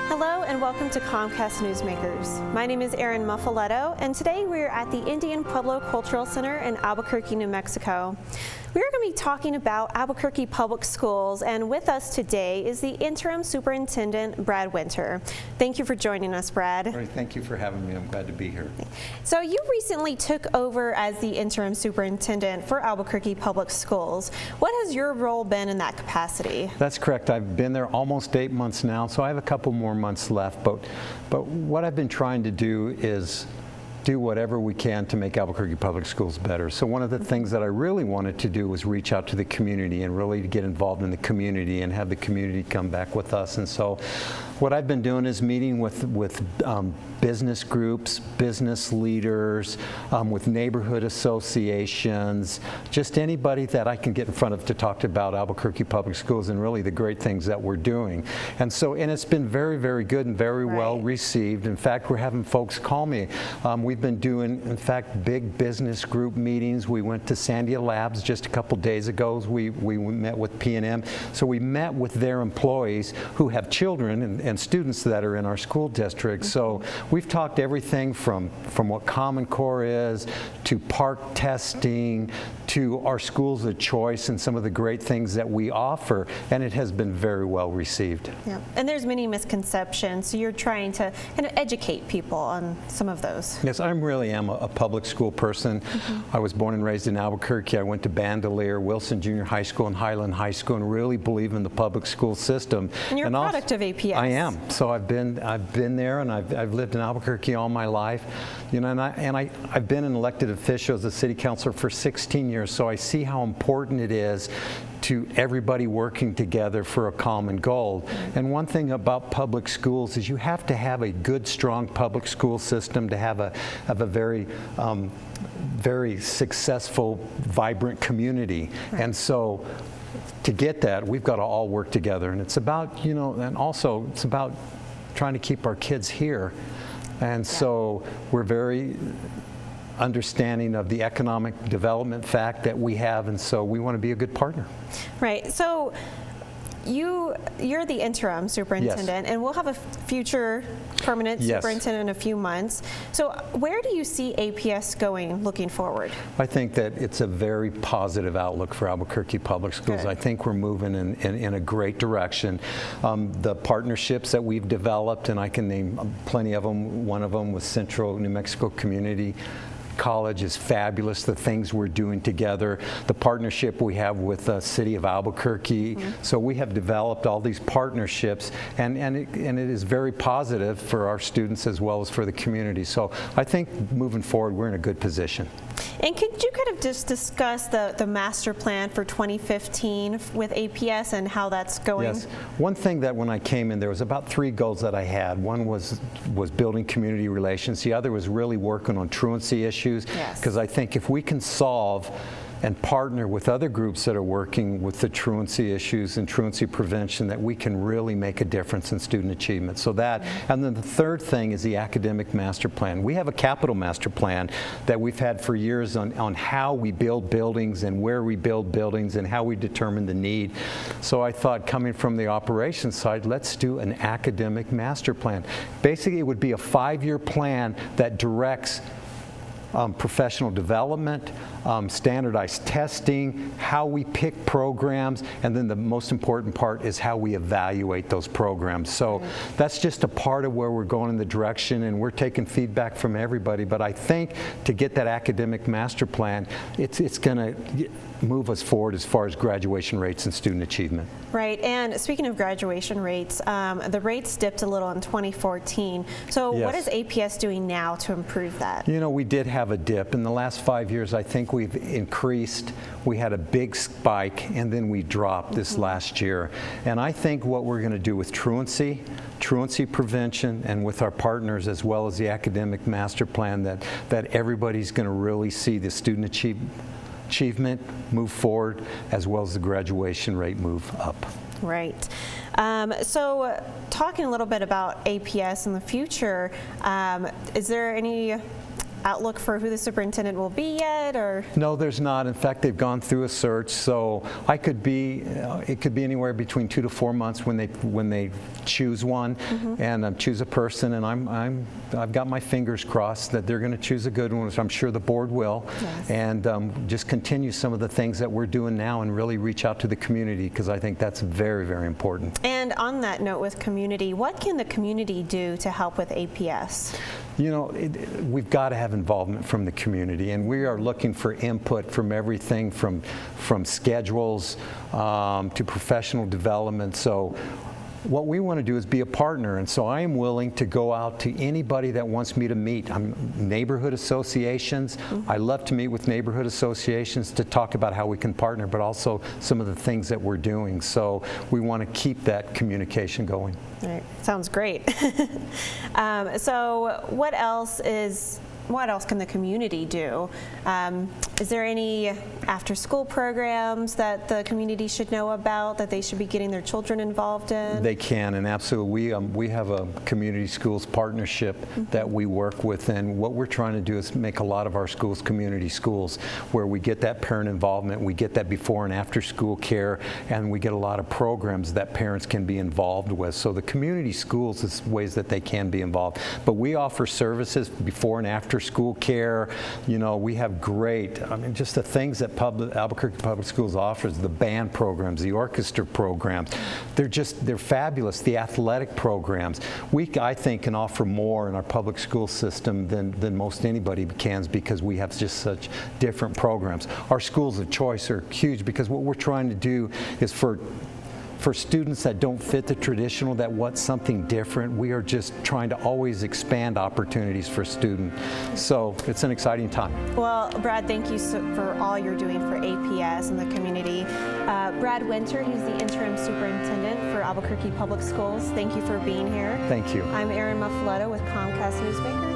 Hello and welcome to Comcast NewsMakers. My name is Erin Muffoletto, and today we're at the Indian Pueblo Cultural Center in Albuquerque, New Mexico. We're going to be talking about Albuquerque Public Schools, and with us today is the Interim Superintendent, Brad Winter. Thank you for joining us, Brad. Right, thank you for having me. I'm glad to be here. So you recently took over as the Interim Superintendent for Albuquerque Public Schools. What has your role been in that capacity? That's correct. I've been there almost 8 months now, so I have a couple more months left. But what I've been trying to do is do whatever we can to make Albuquerque Public Schools better. So one of the things that I really wanted to do was reach out to the community and really get involved in the community and have the community come back with us. And so what I've been doing is meeting with business groups, business leaders, with neighborhood associations, just anybody that I can get in front of to talk about Albuquerque Public Schools and really the great things that we're doing. And it's been very, very good and very well received. In fact, we're having folks call me. We've been doing, in fact, big business group meetings. We went to Sandia Labs just a couple days ago. We met with P&M. So we met with their employees who have children and students that are in our school district. So we've talked everything from what Common Core is, to park testing, to our schools of choice and some of the great things that we offer, and it has been very well received. Yeah, and there's many misconceptions, so you're trying to kind of educate people on some of those. Yes, I really am a public school person. I was born and raised in Albuquerque. I went to Bandelier, Wilson Junior High School, and Highland High School, and really believe in the public school system. And you're a product of APS. I am. So I've been there, and I've lived in Albuquerque all my life. You know, and I've been an elected official as a city councilor for 16 years. So I see how important it is to everybody working together for a common goal. And one thing about public schools is you have to have a good, strong public school system to have a very very successful, vibrant community. And so to get that, we've got to all work together. And it's about, you know, and also it's about trying to keep our kids here. And so we're very understanding of the economic development fact that we have, and so we want to be a good partner. Right. So you're the interim superintendent, and we'll have a future permanent superintendent in a few months. So where do you see APS going looking forward? I think that it's a very positive outlook for Albuquerque Public Schools. Good. I think we're moving in a great direction. The partnerships that we've developed, and I can name plenty of them. One of them was Central New Mexico Community College is fabulous. The things we're doing together, the partnership we have with the city of Albuquerque. So we have developed all these partnerships, and it is very positive for our students as well as for the community. So I think moving forward, we're in a good position. And could you kind of just discuss the master plan for 2015 with APS and how that's going? Yes. One thing that when I came in, there was about 3 goals that I had. One was building community relations. The other was really working on truancy issues. Because I think if we can solve and partner with other groups that are working with the truancy issues and truancy prevention, that we can really make a difference in student achievement. So that, and then the third thing is the academic master plan. We have a capital master plan that we've had for years on how we build buildings and where we build buildings and how we determine the need. So I thought, coming from the operations side, let's do an academic master plan. Basically, it would be a 5-year plan that directs professional development, standardized testing, how we pick programs, and then the most important part is how we evaluate those programs. So that's just a part of where we're going in the direction, and we're taking feedback from everybody. But I think to get that academic master plan, it's going to move us forward as far as graduation rates and student achievement. Right, and speaking of graduation rates, the rates dipped a little in 2014. So what is APS doing now to improve that? You know, we did have a dip. In the last 5 years, I think we've increased. We had a big spike, and then we dropped this last year. And I think what we're going to do with truancy prevention, and with our partners, as well as the academic master plan, that everybody's going to really see the student achievement move forward, as well as the graduation rate move up. Right. So talking a little bit about APS in the future, is there any outlook for who the superintendent will be yet, or? No, there's not. In fact, they've gone through a search, so it could be anywhere between 2 to 4 months when they choose one and choose a person. And I've got my fingers crossed that they're going to choose a good one, which I'm sure the board will. Yes. And just continue some of the things that we're doing now and really reach out to the community, because I think that's very, very important. And on that note with community, what can the community do to help with APS? You know, we've got to have involvement from the community, and we are looking for input from everything from schedules to professional development. So what we want to do is be a partner, and so I am willing to go out to anybody that wants me to meet. Neighborhood associations. I love to meet with neighborhood associations to talk about how we can partner, but also some of the things that we're doing. So we want to keep that communication going. All right. Sounds great. So what else can the community do? Is there any after-school programs that the community should know about, that they should be getting their children involved in? They can, and absolutely. We have a community schools partnership that we work with, and what we're trying to do is make a lot of our schools community schools, where we get that parent involvement, we get that before and after school care, and we get a lot of programs that parents can be involved with. So the community schools is ways that they can be involved. But we offer services before and after school care. You know, we have great, just the things that Albuquerque Public Schools offers, the band programs, the orchestra programs, they're fabulous. The athletic programs. We, I think, can offer more in our public school system than most anybody can, because we have just such different programs. Our schools of choice are huge, because what we're trying to do is for students that don't fit the traditional, that want something different, we are just trying to always expand opportunities for students. So it's an exciting time. Well, Brad, thank you for all you're doing for APS and the community. Brad Winter, he's the interim superintendent for Albuquerque Public Schools. Thank you for being here. Thank you. I'm Erin Muffoletto with Comcast NewsMakers.